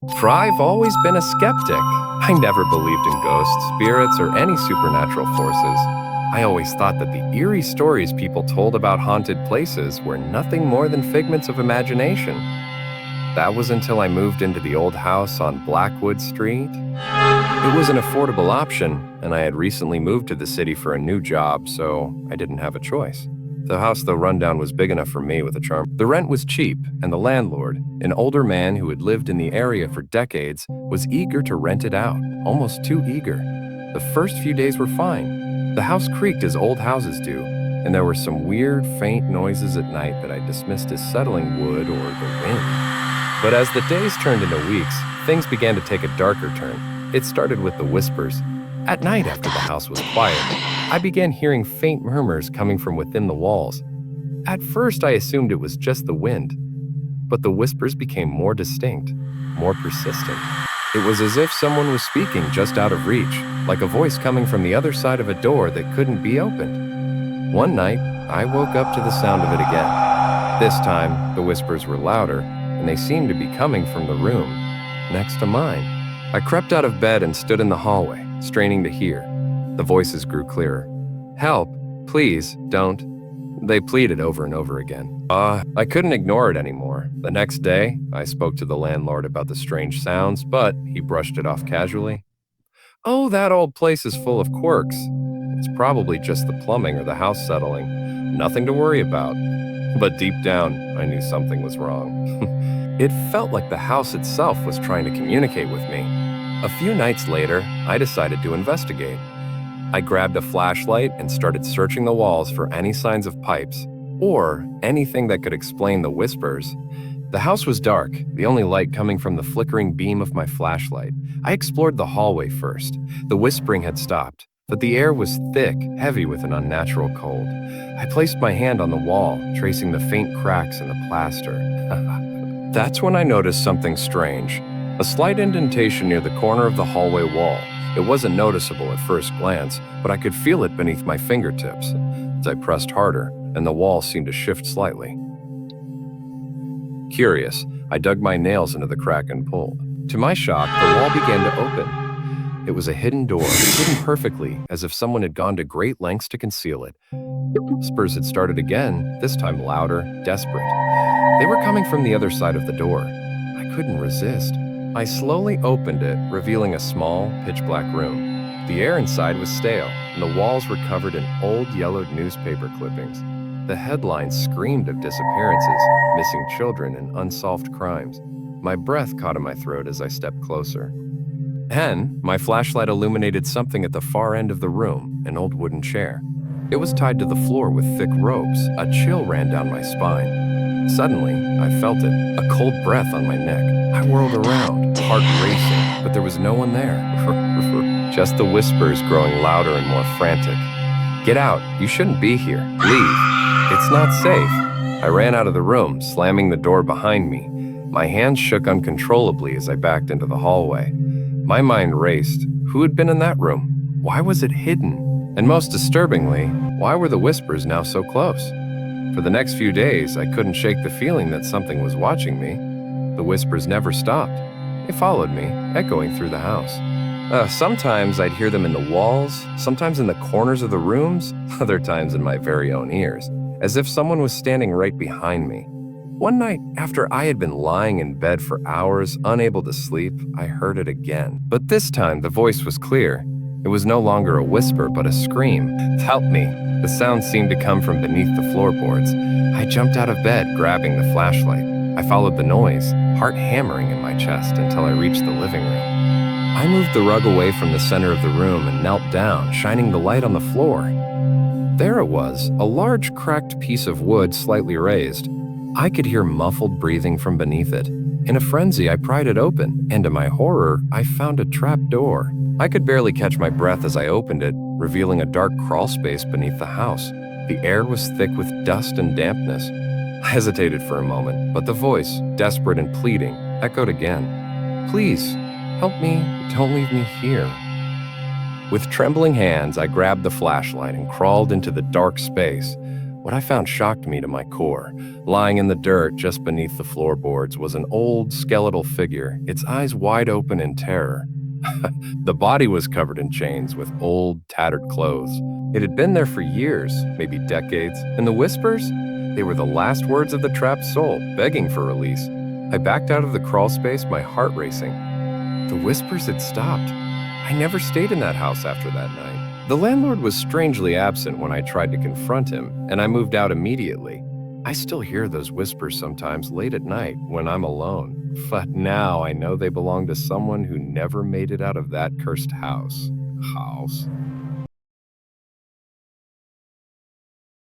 For I've always been a skeptic. I never believed in ghosts, spirits, or any supernatural forces. I always thought that the eerie stories people told about haunted places were nothing more than figments of imagination. That was until I moved into the old house on Blackwood Street. It was an affordable option, and I had recently moved to the city for a new job, so I didn't have a choice. The house, though rundown, was big enough for me with a charm. The rent was cheap, and the landlord, an older man who had lived in the area for decades, was eager to rent it out, almost too eager. The first few days were fine. The house creaked as old houses do, and there were some weird, faint noises at night that I dismissed as settling wood or the wind. But as the days turned into weeks, things began to take a darker turn. It started with the whispers. At night, after the house was quiet, I began hearing faint murmurs coming from within the walls. At first, I assumed it was just the wind, but the whispers became more distinct, more persistent. It was as if someone was speaking just out of reach, like a voice coming from the other side of a door that couldn't be opened. One night, I woke up to the sound of it again. This time, the whispers were louder, and they seemed to be coming from the room next to mine. I crept out of bed and stood in the hallway, straining to hear. The voices grew clearer. "Help, please, don't." They pleaded over and over again. I couldn't ignore it anymore. The next day, I spoke to the landlord about the strange sounds, but he brushed it off casually. "Oh, that old place is full of quirks. It's probably just the plumbing or the house settling. Nothing to worry about." But deep down, I knew something was wrong. It felt like the house itself was trying to communicate with me. A few nights later, I decided to investigate. I grabbed a flashlight and started searching the walls for any signs of pipes, or anything that could explain the whispers. The house was dark, the only light coming from the flickering beam of my flashlight. I explored the hallway first. The whispering had stopped, but the air was thick, heavy with an unnatural cold. I placed my hand on the wall, tracing the faint cracks in the plaster. That's when I noticed something strange. A slight indentation near the corner of the hallway wall. It wasn't noticeable at first glance, but I could feel it beneath my fingertips. As I pressed harder, and the wall seemed to shift slightly. Curious, I dug my nails into the crack and pulled. To my shock, the wall began to open. It was a hidden door, hidden perfectly, as if someone had gone to great lengths to conceal it. The whispers had started again, this time louder, desperate. They were coming from the other side of the door. I couldn't resist. I slowly opened it, revealing a small, pitch-black room. The air inside was stale, and the walls were covered in old, yellowed newspaper clippings. The headlines screamed of disappearances, missing children, and unsolved crimes. My breath caught in my throat as I stepped closer. Then, my flashlight illuminated something at the far end of the room, an old wooden chair. It was tied to the floor with thick ropes. A chill ran down my spine. Suddenly, I felt it, a cold breath on my neck. I whirled around, heart racing, but there was no one there. Just the whispers growing louder and more frantic. "Get out, you shouldn't be here. Leave. It's not safe." I ran out of the room, slamming the door behind me. My hands shook uncontrollably as I backed into the hallway. My mind raced. Who had been in that room? Why was it hidden? And most disturbingly, why were the whispers now so close? For the next few days, I couldn't shake the feeling that something was watching me. The whispers never stopped. They followed me, echoing through the house. Sometimes I'd hear them in the walls, sometimes in the corners of the rooms, other times in my very own ears, as if someone was standing right behind me. One night, after I had been lying in bed for hours, unable to sleep, I heard it again. But this time, the voice was clear. It was no longer a whisper, but a scream. "Help me!" The sound seemed to come from beneath the floorboards. I jumped out of bed, grabbing the flashlight. I followed the noise, heart hammering in my chest, until I reached the living room. I moved the rug away from the center of the room and knelt down, shining the light on the floor. There it was, a large cracked piece of wood slightly raised. I could hear muffled breathing from beneath it. In a frenzy, I pried it open, and to my horror, I found a trap door. I could barely catch my breath as I opened it, revealing a dark crawl space beneath the house. The air was thick with dust and dampness. I hesitated for a moment, but the voice, desperate and pleading, echoed again. "Please, help me, don't leave me here." With trembling hands, I grabbed the flashlight and crawled into the dark space. What I found shocked me to my core. Lying in the dirt just beneath the floorboards was an old skeletal figure, its eyes wide open in terror. The body was covered in chains with old, tattered clothes. It had been there for years, maybe decades, and the whispers? They were the last words of the trapped soul, begging for release. I backed out of the crawl space, my heart racing. The whispers had stopped. I never stayed in that house after that night. The landlord was strangely absent when I tried to confront him, and I moved out immediately. I still hear those whispers sometimes late at night when I'm alone, but now I know they belong to someone who never made it out of that cursed house.